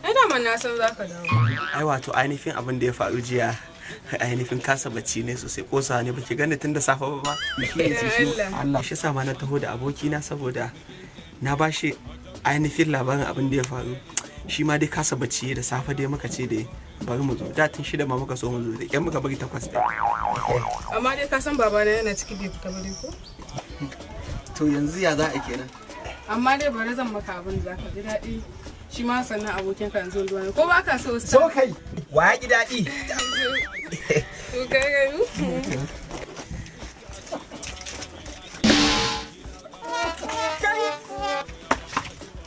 Ai da man na san zaka dawo. Ai wato ainihin abin da ya faru jiya ainihin kasa bacci ne sosai kosa ne baki gani tun da safe ba. Allah shi sa ma na taho da abokina saboda na bashi ainihin labarin abin da ya faru. Shi ma dai kasa bacci da safe dai muka ce dai bari mu zo. Da tun 6 ma muka so mu zo da kyan muka bari 8 dai. Amma dai ka san babana yana ciki bai fita bare ko? To yanzu ya za a kenan? Amma dai bari zan maka abin da zaka ji daɗi. Shi ma sannan abokin ka yanzu ruwa ne ko ba ka so so kai wa ya ki daɗi to kai gani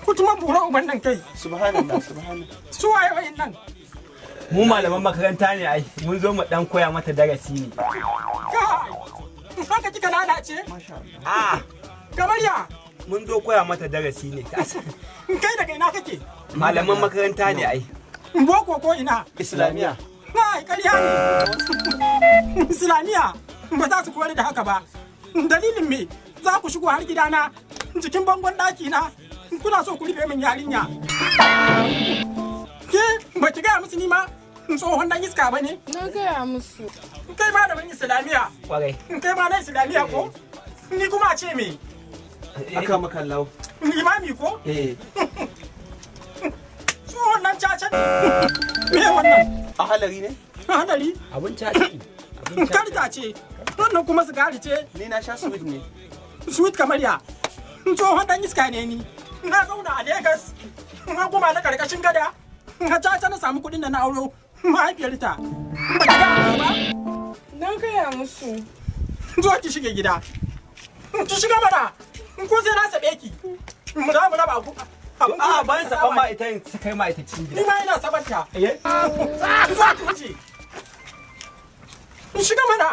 kutuma bura uban nan kai Subhanallah. su waye wayin nan Mu malaman makaranta ne ai, mun zo mu dan koya mata darasi ne. ka kika lalace Ah, kamar ya mun zo koya mata darasi ne. kai daga ina kake Malaman makaranta ne ai. boko ko ina Islamiya. na ƙarya ne islamiya ba za su koyar da haka ba dalilin me za ku shigo har gidana cikin bangon ɗaki na kuna so ku rufe min yarinya ke ba ki gaya musu ni ma tsohon dan iska ba ne na gaya musu kai ma da ban islamiya Kwarai. kai ma na islamiya ko ni kuma a ce me Aka maka lau. imami ko tsohon nan caca me wannan A halari ne? hadari Abun caci. karta ce wannan kuma sigari ce Ni na sha sweet ne. sweet kamar ya tsohon dan iska ne ni na zauna a Legas na kuma na karkashin gada na caca na samu kuɗin da na auro mahaifiyarta ba ki ga ba na gaya musu zo ki shige gida ki shiga mana ko sai na sabe ki mu za mu raba ku Ah, ban saban ma ita yin kai ma ita cikin ni gida. ma ina sabanta Eh? zo ki wuce ki shiga mana